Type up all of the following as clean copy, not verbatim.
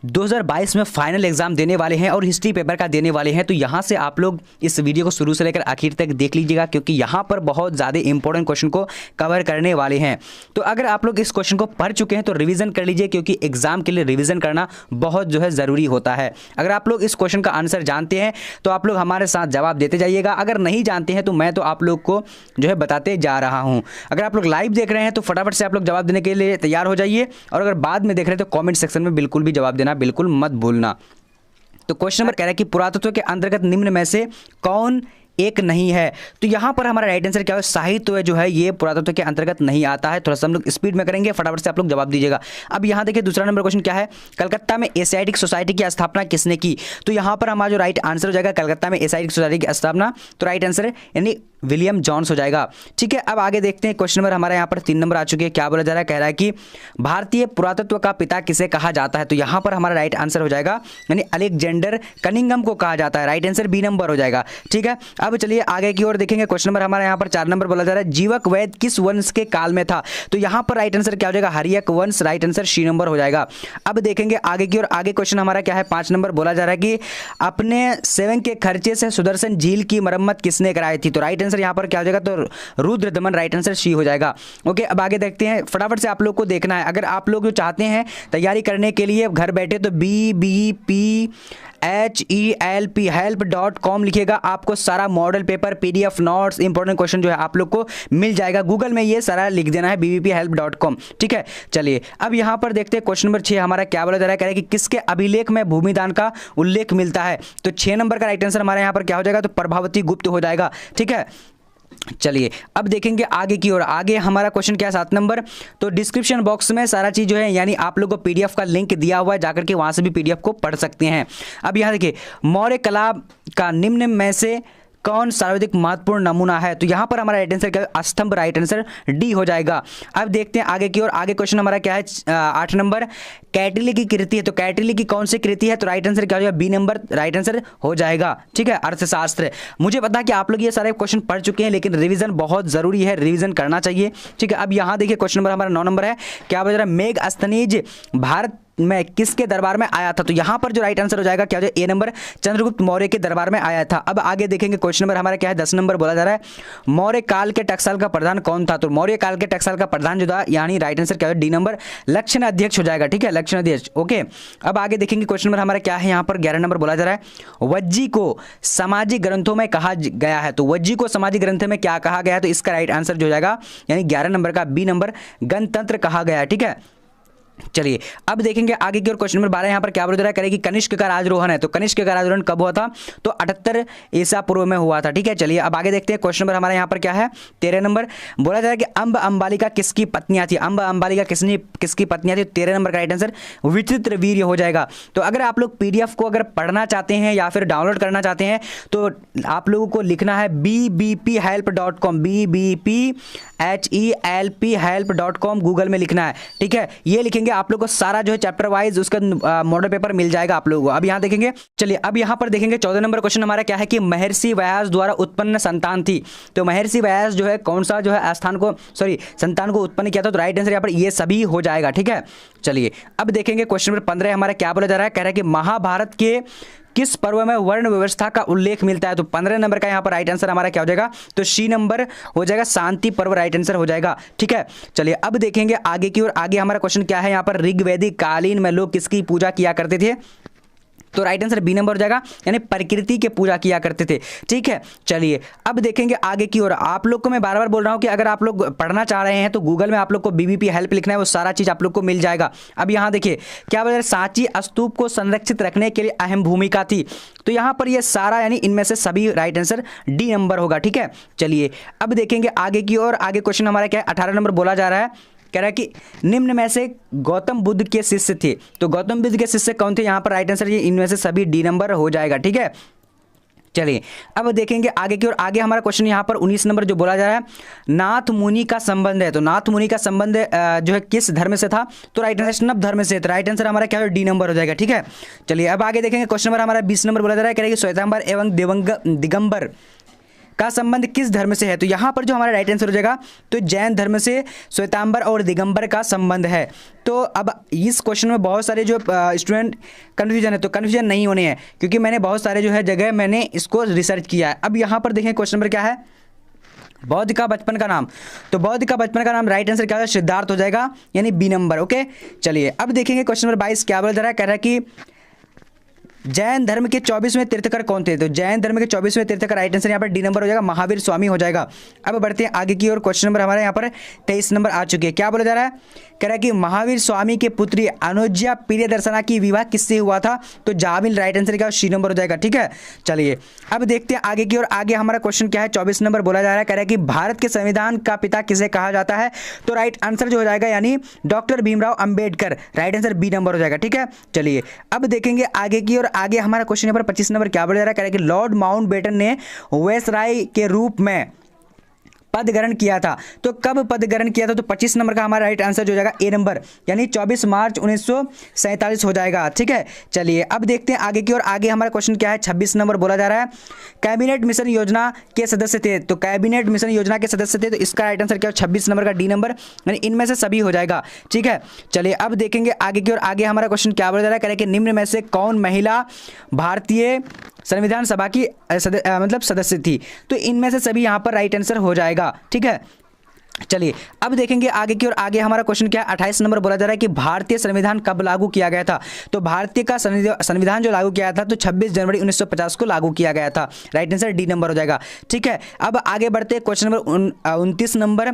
2022 में final exam देने वाले हैं और हिस्ट्री पेपर का देने वाले हैं। तो यहाँ से आप लोग इस वीडियो को शुरू से लेकर आखिर तक देख लीजिएगा, क्योंकि यहाँ पर बहुत ज़्यादा इंपॉर्टेंट क्वेश्चन को कवर करने वाले हैं। तो अगर आप लोग इस क्वेश्चन को पढ़ चुके हैं तो रिवीजन कर लीजिए, क्योंकि एग्जाम के लिए रिवीजन करना बहुत जो है ज़रूरी होता है। अगर आप लोग इस क्वेश्चन का आंसर जानते हैं तो आप लोग हमारे साथ जवाब देते जाइएगा, अगर नहीं जानते हैं तो मैं तो आप लोग को जो है बताते जा रहा हूँ। अगर आप लोग लाइव देख रहे हैं तो फटाफट से आप लोग जवाब देने के लिए तैयार हो जाइए, और अगर बाद में देख रहे हैं तो कॉमेंट सेक्शन में बिल्कुल भी जवाब देना बिल्कुल मत भूलना। तो क्वेश्चन नंबर कह रहा है कि पुरातत्व के अंतर्गत निम्न में से कौन एक नहीं है। तो यहाँ पर हमारा राइट आंसर क्या है, साहित्य जो है ये पुरातत्व के अंतर्गत नहीं आता है। थोड़ा सा हम लोग स्पीड में करेंगे, फटाफट से आप लोग जवाब दीजिएगा। अब यहाँ देखिए दूसरा नंबर क्वेश्चन क्या है, कलकत्ता में एशियाटिक सोसाइटी की स्थापना किसने की। तो यहाँ पर हमारा जो राइट आंसर हो जाएगा कलकत्ता में एशियाटिक सोसाइटी की स्थापना, तो राइट आंसर यानी विलियम जॉन्स हो जाएगा। ठीक है, अब आगे देखते हैं क्वेश्चन नंबर हमारे यहाँ पर 3 नंबर आ चुके हैं। क्या बोला जा रहा है, कह रहा है कि भारतीय पुरातत्व का पिता किसे कहा जाता है। तो यहाँ पर हमारा राइट आंसर हो जाएगा यानी अलेक्जेंडर कनिंघम को कहा जाता है। राइट आंसर बी नंबर हो जाएगा। ठीक है, अब चलिए आगे की ओर देखेंगे। क्वेश्चन नंबर हमारे यहाँ पर 4 नंबर बोला जा रहा है, जीवक वैद किस वंश के काल में था। तो यहाँ पर राइट आंसर क्या हो जाएगा, हर्यक वंश। राइट आंसर सी नंबर हो जाएगा। अब देखेंगे आगे की ओर। आगे क्वेश्चन हमारा क्या है, 5 नंबर बोला जा रहा है कि अपने सेवन के खर्चे से सुदर्शन झील की मरम्मत किसने कराई थी। तो राइट आंसर यहाँ पर क्या हो जाएगा, तो रुद्रदमन। राइट आंसर सी हो जाएगा। ओके, अब आगे देखते हैं। फटाफट से आप लोग को देखना है, अगर आप लोग जो चाहते हैं तैयारी करने के लिए घर बैठे तो BBPHELP.com लिखिएगा, आपको सारा model paper, PDF notes, important question जो है आप लोग को मिल जाएगा। गूगल में ये सारा लिख देना है BBPHELP.com। ठीक है, चलिए अब यहाँ पर देखते हैं क्वेश्चन नंबर 6 हमारा क्या बोला जा रहा है, कह रहा है कि किसके अभिलेख में भूमिदान का उल्लेख मिलता है। तो 6 नंबर का राइट आंसर हमारे यहाँ पर क्या हो जाएगा, तो प्रभावती गुप्त हो जाएगा। ठीक है, चलिए अब देखेंगे आगे की ओर। आगे हमारा क्वेश्चन क्या है, 7 नंबर। तो डिस्क्रिप्शन बॉक्स में सारा चीज जो है यानी आप लोगों को PDF का लिंक दिया हुआ है, जाकर के वहां से भी PDF को पढ़ सकते हैं। अब यहाँ देखिए, मौर्य कला का निम्न में से कौन सर्वाधिक महत्वपूर्ण नमूना है। तो यहाँ पर हमारा राइट आंसर क्या है, स्तंभ। राइट आंसर डी हो जाएगा। अब देखते हैं आगे की ओर। आगे क्वेश्चन हमारा क्या है, 8 नंबर, कैटिली की कृति है। तो कैटिली की कौन सी कृति है। तो राइट आंसर क्या हो जाएगा, बी नंबर। राइट आंसर हो जाएगा। ठीक है, अर्थशास्त्र। मुझे पता है कि आप लोग ये सारे क्वेश्चन पढ़ चुके हैं, लेकिन रिवीजन बहुत जरूरी है, रिवीजन करना चाहिए। ठीक है, अब यहाँ देखिए क्वेश्चन नंबर हमारा 9 नंबर है। क्या बता रहा है, मेगास्थनीज भारत में किसके दरबार में आया था। तो यहां पर जो राइट आंसर हो जाएगा क्या हो जाएगा, ए नंबर, चंद्रगुप्त मौर्य के दरबार में आया था। अब आगे देखेंगे क्वेश्चन नंबर हमारा क्या है, 10 नंबर बोला जा रहा है, मौर्य काल के टकसाल का प्रधान कौन था। तो मौर्य काल के टकसाल का प्रधान जो था यानी राइट आंसर क्या है, डी नंबर, लक्षण अध्यक्ष हो जाएगा। ठीक है, लक्षण अध्यक्ष। ओके, अब आगे देखेंगे क्वेश्चन नंबर हमारा क्या है, यहाँ पर 11 नंबर बोला जा रहा है, वज्जी को सामाजिक ग्रंथों में कहा गया है। तो वज्जी को सामाजिक ग्रंथ में क्या कहा गया है। तो इसका राइट आंसर जो हो जाएगा यानी 11 नंबर का बी नंबर, गणतंत्र कहा गया है। ठीक है, चलिए अब देखेंगे आगे की ओर। क्वेश्चन नंबर 12 यहाँ पर क्या बोला जा रहा है, करेगी कनिष्क का राजरोहण है। तो कनिष्क का राजरोहण कब हुआ था। तो 78 ईसा पूर्व में हुआ था। ठीक है, चलिए अब आगे देखते हैं। क्वेश्चन नंबर हमारे यहाँ पर क्या है, 13 नंबर बोला जा रहा है कि अम्ब अंबालिका किसकी पत्नियां थी। अम्ब अंबालिका किसकी पत्नियां थी। 13 नंबर का राइट आंसर विचित्र वीर्य हो जाएगा। तो अगर आप लोग PDF को अगर पढ़ना चाहते हैं या फिर डाउनलोड करना चाहते हैं तो आप लोगों को लिखना है BBPHELP.com, BBPHELP.com गूगल में लिखना है। ठीक है, ये लिखेंगे आप लोग को सारा जो है चैप्टर वाइज उसका मॉडल पेपर मिल जाएगा आप लोगों को। अब यहाँ देखेंगे, चलिए अब यहाँ पर देखेंगे 14 नंबर क्वेश्चन हमारा क्या है कि महर्षि व्यास द्वारा उत्पन्न संतान थी। तो महर्षि व्यास जो है कौन सा जो है संतान को उत्पन्न किया था। तो राइट आंसर यहाँ पर ये सभी हो जाएगा। ठीक है, चलिए अब देखेंगे क्वेश्चन नंबर 15 हमारा क्या बोला जा रहा है, कह रहा है कि महाभारत के किस पर्व में वर्ण व्यवस्था का उल्लेख मिलता है। तो 15 नंबर का यहाँ पर राइट आंसर हमारा क्या हो जाएगा, तो सी नंबर हो जाएगा, शांति पर्व। राइट आंसर हो जाएगा। ठीक है, चलिए अब देखेंगे आगे की ओर। आगे हमारा क्वेश्चन क्या है, यहाँ पर ऋग्वैदिक कालीन में लोग किसकी पूजा किया करते थे। तो राइट आंसर बी नंबर हो जाएगा यानी प्रकृति के पूजा किया करते थे। ठीक है, चलिए अब देखेंगे आगे की ओर। आप लोग को मैं बार बार बोल रहा हूं कि अगर आप लोग पढ़ना चाह रहे हैं तो गूगल में आप लोग को BBP हेल्प लिखना है, वो सारा चीज आप लोग को मिल जाएगा। अब यहाँ देखिए क्या बोल रहे हैं, सांची स्तूप को संरक्षित रखने के लिए अहम भूमिका थी। तो यहाँ पर ये सारा यानी इनमें से सभी राइट आंसर डी नंबर होगा। ठीक है, चलिए अब देखेंगे आगे की ओर। आगे क्वेश्चन हमारा क्या है, 18 नंबर बोला जा रहा है, कह रहा है कि निम्न में से गौतम बुद्ध के शिष्य थे। तो गौतम बुद्ध के शिष्य कौन थे, यहाँ पर राइट आंसर ये इनमें से सभी डी नंबर हो जाएगा। ठीक है, चलिए अब देखेंगे आगे की ओर। आगे हमारा क्वेश्चन यहाँ पर 19 नंबर जो बोला जा रहा है, नाथ मुनि का संबंध है। तो नाथ मुनि का संबंध जो है किस धर्म से था। तो राइट आंसर वैष्णव धर्म से। तो राइट आंसर हमारा क्या है, डी नंबर हो जाएगा। ठीक है, चलिए अब आगे देखेंगे क्वेश्चन नंबर हमारा 20 नंबर बोला जा रहा है, कह रहा है कि श्वेतांबर एवं दिगंबर का संबंध किस धर्म से है? तो यहाँ पर जो हमारा राइट आंसर हो जाएगा तो जैन धर्म से श्वेतांबर और दिगंबर का संबंध है। तो अब इस क्वेश्चन में बहुत सारे जो स्टूडेंट कन्फ्यूजन है, तो कन्फ्यूजन नहीं होने हैं क्योंकि मैंने बहुत सारे जो है जगह मैंने इसको रिसर्च किया है। अब यहाँ पर देखें क्वेश्चन नंबर क्या है, बौद्ध का बचपन का नाम। तो बौद्ध का बचपन का नाम राइट आंसर क्या होगा, सिद्धार्थ हो जाएगा, यानी बी नंबर। ओके चलिए अब देखेंगे क्वेश्चन नंबर 22 क्या बोला जा रहा है, कह रहा है कि जैन धर्म के 24वें तीर्थकर कौन थे? तो जैन धर्म के 24वें तीर्थकर राइट आंसर यहाँ पर डी नंबर हो जाएगा, महावीर स्वामी हो जाएगा। अब बढ़ते हैं आगे की ओर, क्वेश्चन नंबर हमारे यहाँ पर 23 नंबर आ चुके हैं। क्या बोला जा रहा है, कह रहा है कि महावीर स्वामी के पुत्री अनुज्या प्रियदर्शना की विवाह किससे हुआ था? तो जामिल राइट आंसर क्या सी नंबर हो जाएगा। ठीक है चलिए अब देखते हैं आगे की ओर। आगे हमारा क्वेश्चन क्या है, 24 नंबर बोला जा रहा है, कह रहा है कि भारत के संविधान का पिता किसे कहा जाता है? तो राइट आंसर जो हो जाएगा यानी doctor Bhimrao Ambedkar, right answer B number हो जाएगा। ठीक है चलिए अब देखेंगे आगे की ओर। आगे हमारा क्वेश्चन नंबर 25 नंबर क्या बोला जा रहा है, कह रहा है कि लॉर्ड माउंटबेटन ने वायसराय के रूप में पद ग्रहण किया था। तो कब पद ग्रहण किया था? तो 25 नंबर का हमारा राइट आंसर जो हो जाएगा ए नंबर, यानी 24 मार्च 1947 हो जाएगा। ठीक है चलिए अब देखते हैं आगे की ओर। आगे हमारा क्वेश्चन क्या है, 26 नंबर बोला जा रहा है, कैबिनेट मिशन योजना के सदस्य थे। तो कैबिनेट मिशन योजना के सदस्य थे, तो इसका राइट आंसर क्या है, 26 नंबर का डी नंबर, यानी इनमें से सभी हो जाएगा। ठीक है चलिए अब देखेंगे आगे की ओर। आगे हमारा क्वेश्चन क्या बोला जा रहा है, कह रहे हैं कि निम्न में से कौन महिला भारतीय संविधान सभा की मतलब सदस्य थी? तो इनमें से सभी यहाँ पर राइट आंसर हो जाएगा। ठीक है चलिए अब देखेंगे आगे की ओर। आगे हमारा क्वेश्चन क्या है, 28 नंबर बोला जा रहा है कि भारतीय संविधान कब लागू किया गया था? तो भारतीय का संविधान जो लागू किया था तो 26 जनवरी 1950 को लागू किया गया था, राइट आंसर डी नंबर हो जाएगा। ठीक है अब आगे बढ़ते हैं क्वेश्चन नंबर 29 नंबर,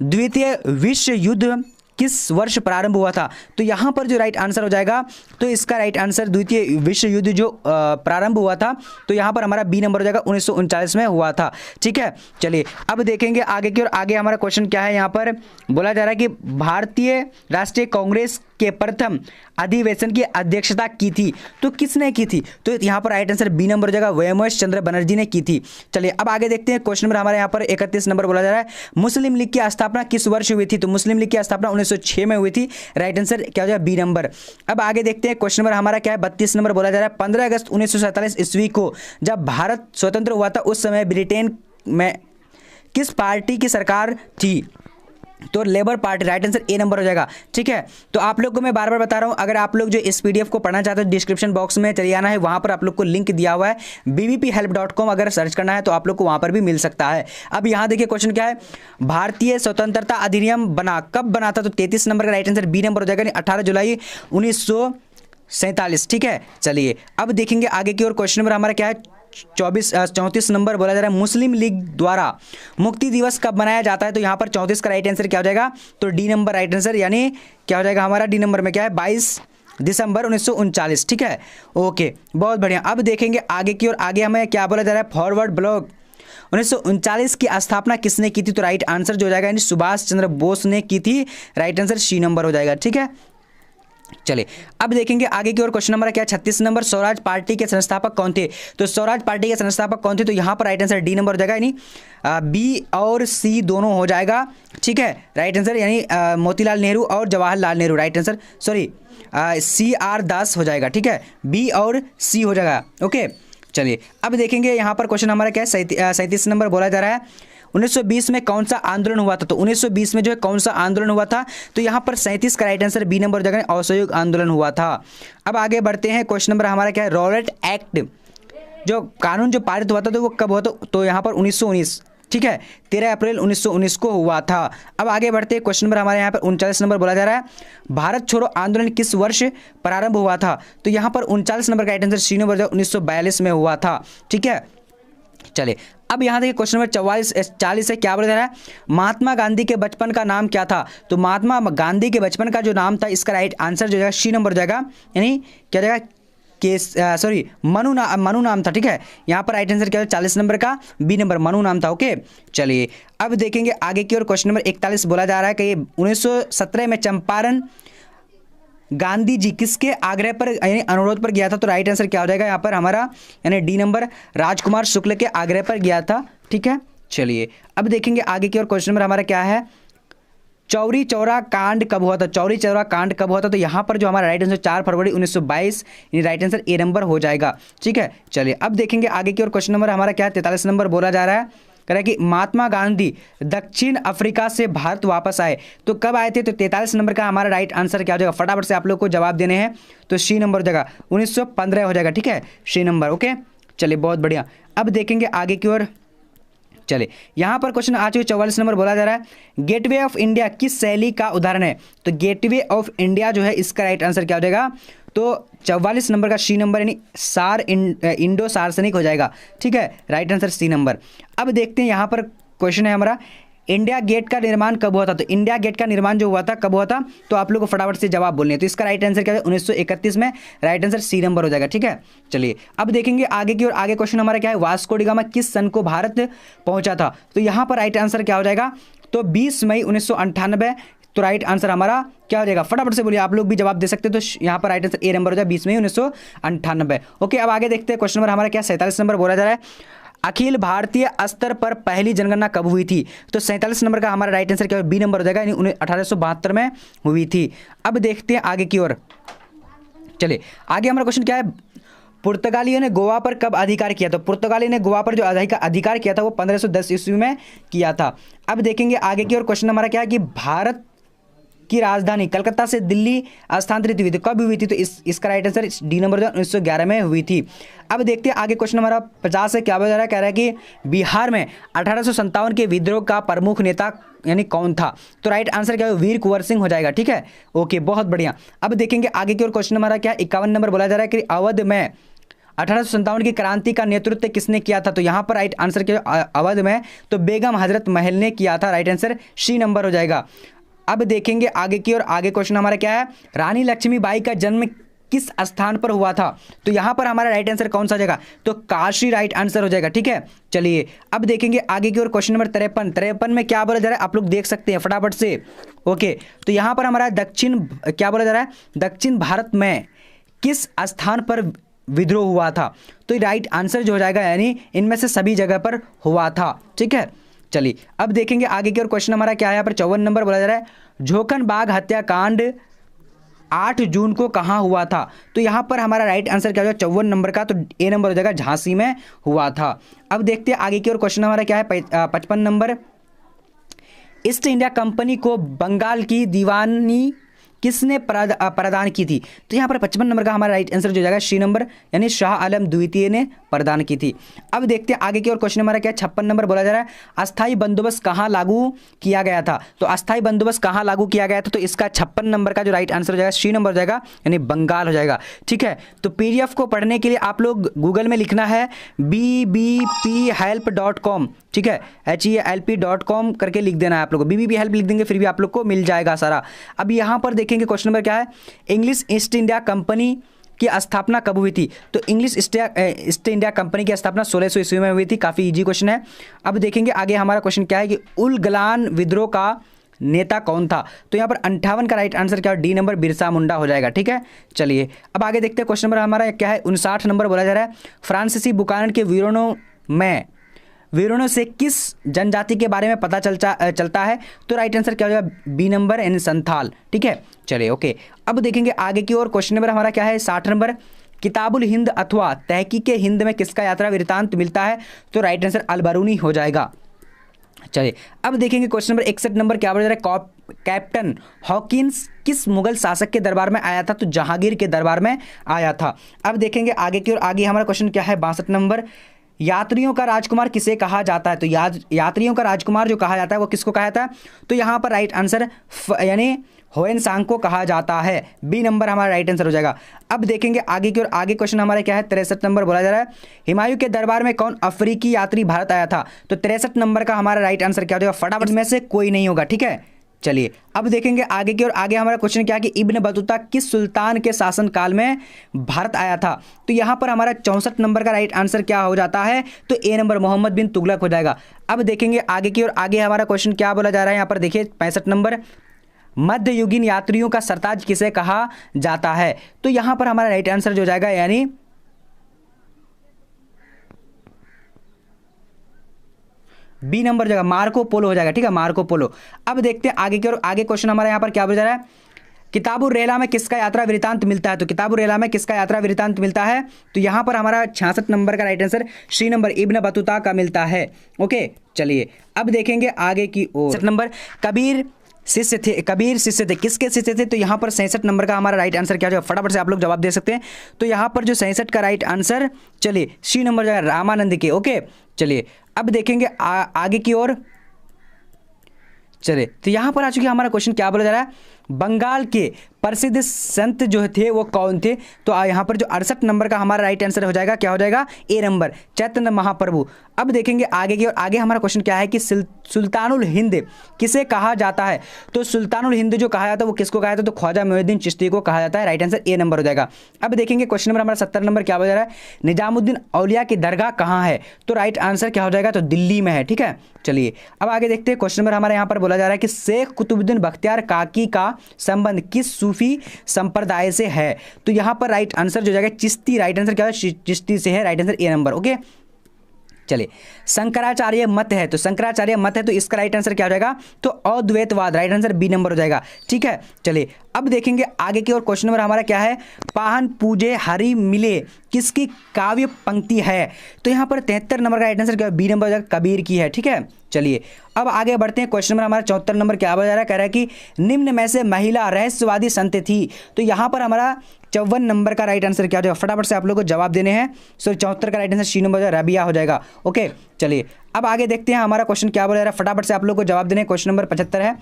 द्वितीय विश्व युद्ध किस वर्ष प्रारंभ हुआ था? तो यहाँ पर जो राइट आंसर हो जाएगा तो इसका राइट आंसर द्वितीय विश्व युद्ध जो प्रारंभ हुआ था तो यहाँ पर हमारा बी नंबर हो जाएगा, 1939 में हुआ था। ठीक है चलिए अब देखेंगे आगे की ओर। आगे हमारा क्वेश्चन क्या है, यहाँ पर बोला जा रहा है कि भारतीय राष्ट्रीय कांग्रेस के प्रथम अधिवेशन की अध्यक्षता की थी, तो किसने की थी? तो यहाँ पर राइट आंसर बी नंबर हो जाएगा, व्योमेश चंद्र बनर्जी ने की थी। चलिए अब आगे देखते हैं क्वेश्चन नंबर हमारे यहाँ पर 31 नंबर बोला जा रहा है, मुस्लिम लीग की स्थापना किस वर्ष हुई थी? तो मुस्लिम लीग की स्थापना 1906 में हुई थी, राइट आंसर क्या हो जाएगा, बी नंबर। अब आगे देखते हैं क्वेश्चन नंबर हमारा क्या है, 32 नंबर बोला जा रहा है, 15 अगस्त 1947 ईस्वी को जब भारत स्वतंत्र हुआ था उस समय ब्रिटेन में किस पार्टी की सरकार थी? तो labour party, right answer A number हो जाएगा। ठीक है तो आप लोग को मैं बार बार बता रहा हूं, अगर आप लोग जो इस पीडीएफ को पढ़ना चाहते हो डिस्क्रिप्शन बॉक्स में चले आना है, वहां पर आप लोग को लिंक दिया हुआ है bvphelp.com, अगर सर्च करना है तो आप लोग को वहां पर भी मिल सकता है। अब यहां देखिए क्वेश्चन क्या है, भारतीय स्वतंत्रता अधिनियम बना कब बना था? तो 33 नंबर का राइट आंसर बी नंबर हो जाएगा, 18 जुलाई 1947। ठीक है चलिए अब देखेंगे आगे की ओर। क्वेश्चन नंबर हमारा क्या है, 34 नंबर बोला जा रहा है, मुस्लिम लीग द्वारा मुक्ति दिवस कब मनाया जाता है? तो यहाँ पर 34 का राइट आंसर क्या हो जाएगा, तो डी नंबर राइट आंसर, यानी क्या हो जाएगा हमारा डी नंबर में क्या है, 22 दिसंबर 1939। ठीक है ओके बहुत बढ़िया। अब देखेंगे आगे की ओर। आगे हमें क्या बोला जा रहा है, फॉरवर्ड ब्लॉक 1939 की स्थापना किसने की थी? तो राइट आंसर जो हो जाएगा यानी सुभाष चंद्र बोस ने की थी, राइट आंसर सी नंबर हो जाएगा। ठीक है चलिए अब देखेंगे आगे की ओर। क्वेश्चन नंबर क्या है, 36 नंबर, स्वराज पार्टी के संस्थापक कौन थे? तो स्वराज पार्टी के संस्थापक कौन थे? तो यहाँ पर राइट आंसर डी नंबर हो जाएगा, यानी बी और सी दोनों हो जाएगा। ठीक है राइट आंसर, यानी मोतीलाल नेहरू और Jawaharlal Nehru, right answer sorry CR दास हो जाएगा। ठीक है बी और सी हो जाएगा। ओके चलिए अब देखेंगे यहाँ पर क्वेश्चन हमारा क्या है, 37 नंबर बोला जा रहा है, 1920 में कौन सा आंदोलन हुआ था? तो 1920 में जो है कौन सा आंदोलन हुआ था? तो यहाँ पर 37 का राइट आंसर बी नंबर हो जाएगा, असहयोग आंदोलन हुआ था। अब आगे बढ़ते हैं, क्वेश्चन नंबर हमारा क्या है, रॉलेट एक्ट जो कानून जो पारित हुआ था तो वो कब हुआ था? तो यहाँ पर 1919। ठीक है 13 अप्रैल 1919 को हुआ था। अब आगे बढ़ते हैं, क्वेश्चन नंबर हमारे यहाँ पर 39 नंबर बोला जा रहा है, भारत छोड़ो आंदोलन किस वर्ष प्रारंभ हुआ था? तो यहाँ पर 39 नंबर का राइट आंसर सी नंबर 1942 में हुआ था। ठीक है चलिए अब यहाँ देखिए क्वेश्चन नंबर 40 से क्या बोला जा रहा है, महात्मा गांधी के बचपन का नाम क्या था? तो महात्मा गांधी के बचपन का जो नाम था इसका राइट आंसर जो है सी नंबर हो जाएगा, यानी क्या जाएगा सॉरी मनु नाम था। ठीक है यहाँ पर राइट आंसर क्या है, 40 नंबर का बी नंबर मनु नाम था। ओके चलिए अब देखेंगे आगे की ओर। क्वेश्चन नंबर 41 बोला जा रहा है कि 1917 में चंपारण गांधी जी किसके आग्रह पर यानी अनुरोध पर गया था? तो राइट आंसर क्या हो जाएगा यहाँ पर हमारा, यानी डी नंबर, राजकुमार शुक्ल के आग्रह पर गया था। ठीक है चलिए अब देखेंगे आगे की ओर। क्वेश्चन नंबर हमारा क्या है, चौरी चौरा कांड कब हुआ था? चौरी चौरा कांड कब हुआ था? तो यहाँ पर जो हमारा राइट आंसर 4 फरवरी 1922, यानी राइट आंसर ए नंबर हो जाएगा। ठीक है, चलिए अब देखेंगे आगे की ओर। क्वेश्चन नंबर हमारा क्या है? 43 नंबर बोला जा रहा है, कह रहा है कि महात्मा गांधी दक्षिण अफ्रीका से भारत वापस आए तो कब आए थे? तो 43 नंबर का हमारा राइट आंसर क्या हो जाएगा? फटाफट से आप लोग को जवाब देने हैं, तो सी नंबर हो जाएगा, 1915 हो जाएगा। ठीक है, सी नंबर। ओके, चलिए बहुत बढ़िया। अब देखेंगे आगे की ओर। चलिए यहाँ पर क्वेश्चन आ चुके 44 नंबर बोला जा रहा है, गेटवे ऑफ इंडिया किस शैली का उदाहरण है? तो गेटवे ऑफ इंडिया जो है इसका राइट आंसर क्या हो जाएगा? तो 44 नंबर का सी नंबर, यानी इंडो सार्वजनिक हो जाएगा। ठीक है, राइट आंसर सी नंबर। अब देखते हैं यहाँ पर क्वेश्चन है हमारा, इंडिया गेट का निर्माण कब हुआ था? तो इंडिया गेट का निर्माण जो हुआ था कब हुआ था? तो आप लोग को फटाफट से जवाब बोलने हैं। तो इसका राइट आंसर क्या है? 1931 में, राइट आंसर सी नंबर हो जाएगा। ठीक है, चलिए अब देखेंगे आगे की ओर। आगे क्वेश्चन हमारा क्या है? वास्को डी गामा किस सन को भारत पहुंचा था? तो यहाँ पर राइट आंसर क्या हो जाएगा? तो 20 मई 1998। तो राइट आंसर हमारा क्या हो जाएगा? फटाफट से बोलिए, आप लोग भी जवाब दे सकते हैं। तो यहाँ पर राइट आंसर ए नंबर हो जाएगा, 20 मई 1998। ओके, अब आगे देखते हैं। क्वेश्चन नंबर हमारा क्या? 47 नंबर बोला जा रहा है, अखिल भारतीय स्तर पर पहली जनगणना कब हुई थी? तो 47 नंबर का हमारा राइट आंसर क्या है? बी नंबर हो जाएगा, यानी 1872 में हुई थी। अब देखते हैं आगे की ओर। चलिए आगे हमारा क्वेश्चन क्या है? पुर्तगालियों ने गोवा पर कब अधिकार किया? तो पुर्तगाली ने गोवा पर जो अधिकार किया था वो 1510 ईस्वी में किया था। अब देखेंगे आगे की ओर। क्वेश्चन हमारा क्या है कि भारत की राजधानी कलकत्ता से दिल्ली स्थानांतरित हुई थी, कब हुई थी? तो इसका राइट आंसर डी नंबर 1911 में हुई थी। अब देखते हैं आगे क्वेश्चन हमारा 50 है, क्या बोला जा रहा है? कह रहा है कि बिहार में 1857 के विद्रोह का प्रमुख नेता यानी कौन था? तो राइट आंसर क्या है? वीर कुंवर सिंह हो जाएगा। ठीक है, ओके, बहुत बढ़िया। अब देखेंगे आगे की ओर। क्वेश्चन हमारा क्या? 51 नंबर बोला जा रहा है कि अवध में 1857 की क्रांति का नेतृत्व किसने किया था? तो यहाँ पर राइट आंसर क्या? अवध में तो बेगम हजरत महल ने किया था। राइट आंसर सी नंबर हो जाएगा। अब देखेंगे आगे की ओर। आगे क्वेश्चन हमारा क्या है? रानी लक्ष्मीबाई का जन्म किस स्थान पर हुआ था? तो यहाँ पर हमारा राइट आंसर कौन सा जाएगा? तो काशी राइट आंसर हो जाएगा। ठीक है, चलिए अब देखेंगे आगे की ओर। क्वेश्चन नंबर 53 में क्या बोला जा रहा है? आप लोग देख सकते हैं फटाफट से। ओके, तो यहाँ पर हमारा क्या बोला जा रहा है? दक्षिण भारत में किस स्थान पर विद्रोह हुआ था? तो राइट आंसर जो हो जाएगा, यानी इनमें से सभी जगह पर हुआ था। ठीक है, चलिए अब देखेंगे आगे की ओर। क्वेश्चन हमारा क्या है? यहाँ पर 54 नंबर बोला जा रहा है, झोकन बाग हत्याकांड 8 जून को कहाँ हुआ था? तो यहाँ पर हमारा राइट आंसर क्या हो जाएगा? 54 नंबर का, तो ए नंबर हो जाएगा, झांसी में हुआ था। अब देखते हैं आगे की ओर। क्वेश्चन हमारा क्या है? 55 नंबर, ईस्ट इंडिया कंपनी को बंगाल की दीवानी किसने प्रदान की थी? तो यहाँ पर 55 नंबर का हमारा राइट आंसर जो जाएगा सी नंबर, यानी शाह आलम द्वितीय ने प्रदान की थी। अब देखते हैं आगे की ओर। क्वेश्चन हमारा क्या है? 56 नंबर बोला जा रहा है, अस्थाई बंदोबस्त कहाँ लागू किया गया था? तो अस्थाई बंदोबस्त कहाँ लागू किया गया था? तो इसका 56 नंबर का जो राइट आंसर हो जाएगा सी नंबर हो जाएगा, यानी बंगाल हो जाएगा। ठीक है, तो PDF को पढ़ने के लिए आप लोग गूगल में लिखना है bbphelp.com। ठीक है, HELP.com करके लिख देना है आप लोग को। BBP हेल्प लिख देंगे फिर भी आप लोग को मिल जाएगा सारा। अब यहाँ पर देखेंगे क्वेश्चन नंबर क्या है? इंग्लिश ईस्ट इंडिया कंपनी की स्थापना कब हुई थी? तो इंग्लिश ईस्ट इंडिया कंपनी की स्थापना 1600 ईस्वी में हुई थी। काफ़ी इजी क्वेश्चन है। अब देखेंगे आगे हमारा क्वेश्चन क्या है कि उलगलान विद्रोह का नेता कौन था? तो यहाँ पर 58 का राइट आंसर क्या है? डी नंबर, बिरसा मुंडा हो जाएगा। ठीक है, चलिए अब आगे देखते हैं। क्वेश्चन नंबर हमारा क्या है? 59 नंबर बोला जा रहा है, फ्रांसीसी बुकानन के वीरों से किस जनजाति के बारे में पता चलता है? तो राइट आंसर क्या हो जाएगा? बी नंबर, यानी संथाल। ठीक है, चलिए ओके। अब देखेंगे आगे की ओर। क्वेश्चन नंबर हमारा क्या है? 60 नंबर, किताबुल हिंद अथवा तहकीके हिंद में किसका यात्रा वृत्तांत मिलता है? तो राइट आंसर अलबरूनी हो जाएगा। चलिए अब देखेंगे क्वेश्चन नंबर 61 नंबर क्या बोला जा रहा है? कैप्टन हॉकिंस किस मुगल शासक के दरबार में आया था? तो जहांगीर के दरबार में आया था। अब देखेंगे आगे की ओर। आगे हमारा क्वेश्चन क्या है? 62 नंबर, यात्रियों का राजकुमार किसे कहा जाता है? तो यात्रियों का राजकुमार जो कहा जाता है वो किसको कहा जाता है? तो यहाँ पर राइट आंसर यानी होएनसांग को कहा जाता है। बी नंबर हमारा राइट आंसर हो जाएगा। अब देखेंगे आगे की ओर। आगे क्वेश्चन हमारा क्या है? 63 नंबर बोला जा रहा है, हुमायूं के दरबार में कौन अफ्रीकी यात्री भारत आया था? तो 63 नंबर का हमारा राइट आंसर क्या हो जाएगा? फटाफट में से कोई नहीं होगा। ठीक है, चलिए अब देखेंगे आगे की ओर। आगे हमारा क्वेश्चन क्या है कि इब्न बतूता किस सुल्तान के शासनकाल में भारत आया था? तो यहाँ पर हमारा 64 नंबर का राइट आंसर क्या हो जाता है? तो ए नंबर, मोहम्मद बिन तुगलक हो जाएगा। अब देखेंगे आगे की ओर। आगे हमारा क्वेश्चन क्या बोला जा रहा है? यहाँ पर देखिए 65 नंबर, मध्ययुगीन यात्रियों का सरताज किसे कहा जाता है? तो यहाँ पर हमारा राइट आंसर जो जाएगा, यानी बी नंबर हो जाएगा, मार्को पोलो हो जाएगा, ठीक है, मार्को पोलो। अब देखते हैं आगे की ओर, आगे क्वेश्चन हमारे यहाँ पर क्या बोला जा रहा है, किताबुर रेला में किसका यात्रा वृत्तांत मिलता है, तो किताबुर रेला में किसका यात्रा वृत्तांत मिलता है, तो यहाँ पर हमारा 66 नंबर का right answer C number Ibn Battuta का मिलता है। ओके चलिए अब देखेंगे आगे की ओर। 67 नंबर, कबीर शिष्य थे, किसके शिष्य थे, तो यहाँ पर 67 नंबर का हमारा राइट आंसर क्या हो जाएगा, फटाफट से आप लोग जवाब दे सकते हैं। तो यहाँ पर जो 67 का राइट आंसर, चलिए सी नंबर जाएगा, रामानंद के। ओके चलिए अब देखेंगे आगे की ओर। चलिए तो यहाँ पर आ चुकी हमारा क्वेश्चन, क्या बोला जा रहा है, बंगाल के प्रसिद्ध संत जो थे वो कौन थे, तो यहाँ पर जो 68 नंबर का हमारा राइट आंसर हो जाएगा, क्या हो जाएगा, ए नंबर, चैतन्य महाप्रभु। अब देखेंगे आगे की ओर, आगे हमारा क्वेश्चन क्या है कि सुल्तानुल हिंद किसे कहा जाता है, तो सुल्तानुल हिंद जो कहा जाता है वो किसको कहा जाता है, तो ख्वाजा मोइनुद्दीन चिश्ती को कहा जाता है, राइट आंसर ए नंबर हो जाएगा। अब देखेंगे क्वेश्चन नंबर हमारा 70 नंबर, क्या बोला जा रहा है, निजामुद्दीन औलिया की दरगाह कहाँ है, तो राइट आंसर क्या हो जाएगा, तो दिल्ली में है, ठीक है। चलिए अब आगे देखते हैं क्वेश्चन नंबर हमारे यहाँ पर बोला जा रहा है कि शेख कुतुबुद्दीन बख्तियार काकी का संबंध किस सूफी संप्रदाय से है, तो यहाँ पर राइट आंसर जो जाएगा चिश्ती, राइट आंसर क्या है, चिश्ती से है, right answer A number. Okay चलिए शंकराचार्य मत है, तो शंकराचार्य मत है तो इसका राइट आंसर क्या हो जाएगा, तो अद्वैतवाद, राइट आंसर बी नंबर हो जाएगा, ठीक है। चलिए अब देखेंगे आगे की ओर, क्वेश्चन नंबर हमारा क्या है, पाहन पूजे हरि मिले किसकी काव्य पंक्ति है, तो यहाँ पर 73 नंबर का राइट आंसर क्या है, बी नंबर हो जाएगा, कबीर की है, ठीक है। चलिए अब आगे बढ़ते हैं, क्वेश्चन नंबर हमारा 74 नंबर क्या बोला जा रहा है, कह रहा है कि निम्न में से महिला रहस्यवादी संत थी, तो यहाँ पर हमारा 54 नंबर का राइट आंसर क्या हो जाएगा, फटाफट से आप लोगों को जवाब देने हैं। सो 74 का right answer C number Rabia हो जाएगा। ओके चलिए अब आगे देखते हैं हमारा क्वेश्चन क्या बोला जा रहा है, फटाफट से आप लोगों को जवाब देने हैं। क्वेश्चन नंबर 75 है,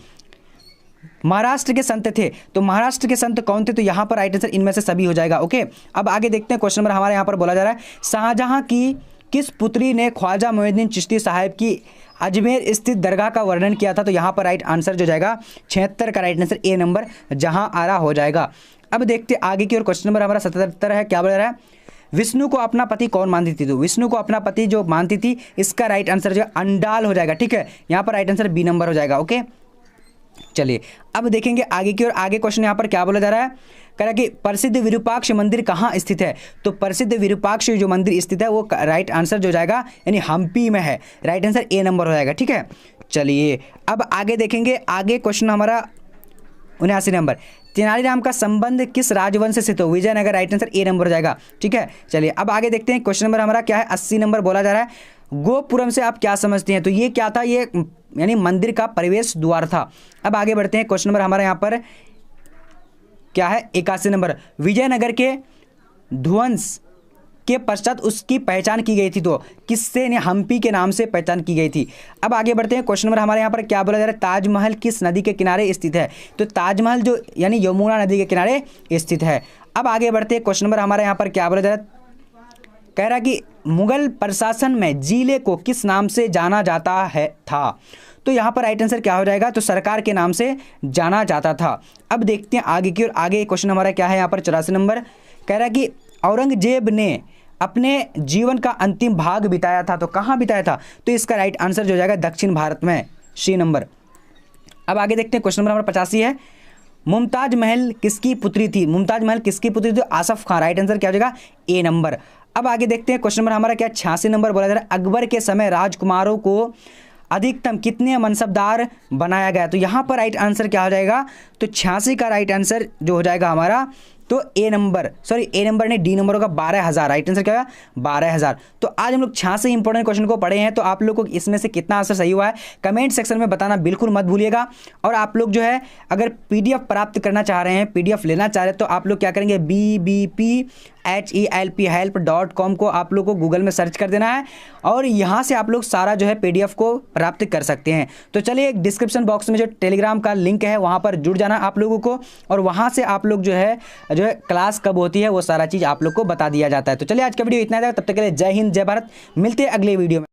महाराष्ट्र के संत थे, तो महाराष्ट्र के संत कौन थे, तो यहाँ पर राइट आंसर इनमें से सभी हो जाएगा। ओके अब आगे देखते हैं क्वेश्चन नंबर हमारे यहाँ पर बोला जा रहा है, शाहजहां की किस पुत्री ने ख्वाजा मोइनुद्दीन चिश्ती साहब की अजमेर स्थित दरगाह का वर्णन किया था, तो यहाँ पर राइट आंसर जो जाएगा 76 का राइट आंसर ए नंबर जहां आरा हो जाएगा। अब देखते आगे की ओर, क्वेश्चन नंबर हमारा 77 है, क्या बोल रहा है, विष्णु को अपना पति कौन मानती थी, तो विष्णु को अपना पति जो मानती थी, इसका राइट आंसर जो अंडाल हो जाएगा, ठीक है, यहाँ पर राइट आंसर बी नंबर हो जाएगा। ओके चलिए अब देखेंगे आगे की ओर, आगे क्वेश्चन यहाँ पर क्या बोला जा रहा है, कह रहा है कि प्रसिद्ध विरूपाक्ष मंदिर कहाँ स्थित है, तो प्रसिद्ध विरूपाक्ष जो मंदिर स्थित है वो राइट आंसर जो जाएगा यानी हम्पी में है, राइट आंसर ए नंबर हो जाएगा, ठीक है। चलिए अब आगे देखेंगे, आगे क्वेश्चन हमारा 79 नंबर, तेनालीराम का संबंध किस राजवंश से, तो Vijayanagar, right answer A number हो जाएगा, ठीक है। चलिए अब आगे देखते हैं, क्वेश्चन नंबर हमारा क्या है, 80 नंबर बोला जा रहा है, गोपुरम से आप क्या समझते हैं, तो ये क्या था, ये यानी मंदिर का प्रवेश द्वार था। अब आगे बढ़ते हैं, क्वेश्चन नंबर हमारे यहाँ पर क्या है, 81 नंबर, विजयनगर के ध्वंस के पश्चात उसकी पहचान की गई थी, तो किससे, ने हम्पी के नाम से पहचान की गई थी। अब आगे बढ़ते हैं, क्वेश्चन नंबर हमारे यहाँ पर क्या बोला जा रहा है, ताजमहल किस नदी के किनारे स्थित है, तो ताजमहल जो यानी यमुना नदी के किनारे स्थित है। अब आगे बढ़ते हैं, क्वेश्चन नंबर हमारे यहाँ पर क्या बोला जा रहा है, कह रहा कि मुगल प्रशासन में जिले को किस नाम से जाना जाता है था, तो यहाँ पर राइट आंसर क्या हो जाएगा, तो सरकार के नाम से जाना जाता था। अब देखते हैं आगे की ओर, आगे क्वेश्चन हमारा क्या है यहाँ पर 84 नंबर, कह रहा कि औरंगजेब ने अपने जीवन का अंतिम भाग बिताया था, तो कहाँ बिताया था, तो इसका राइट आंसर जो जाएगा दक्षिण भारत में, सी नंबर। अब आगे देखते हैं, क्वेश्चन नंबर हमारा 85 है, मुमताज महल किसकी पुत्री थी, मुमताज महल किसकी पुत्री थी, आसफ खान, राइट आंसर क्या हो जाएगा, ए नंबर। अब आगे देखते हैं, क्वेश्चन नंबर हमारा क्या 86 नंबर बोला जा रहा है, अकबर के समय राजकुमारों को अधिकतम कितने मनसबदार बनाया गया, तो यहाँ पर राइट आंसर क्या हो जाएगा, तो 86 का राइट आंसर जो हो जाएगा हमारा, तो ए नंबर, सॉरी ए नंबर ने डी नंबर होगा 12,000, राइट आंसर क्या होगा 12,000। तो आज हम लोग 86 इंपॉर्टेंट क्वेश्चन को पढ़े हैं, तो आप लोग को इसमें से कितना आंसर सही हुआ है कमेंट सेक्शन में बताना बिल्कुल मत भूलिएगा। और आप लोग जो है अगर पीडीएफ प्राप्त करना चाह रहे हैं, पीडीएफ लेना चाह रहे हैं, तो आप लोग क्या करेंगे, BBPHELP.com को आप लोग को गूगल में सर्च कर देना है और यहाँ से आप लोग सारा जो है पीडीएफ को प्राप्त कर सकते हैं। तो चलिए डिस्क्रिप्शन बॉक्स में जो टेलीग्राम का लिंक है वहाँ पर जुड़ जाना आप लोगों को, और वहाँ से आप लोग जो है क्लास कब होती है वो सारा चीज़ आप लोग को बता दिया जाता है। तो चलिए आज का वीडियो इतना था, तब तक के लिए जय हिंद जय भारत, मिलते हैं अगले वीडियो में।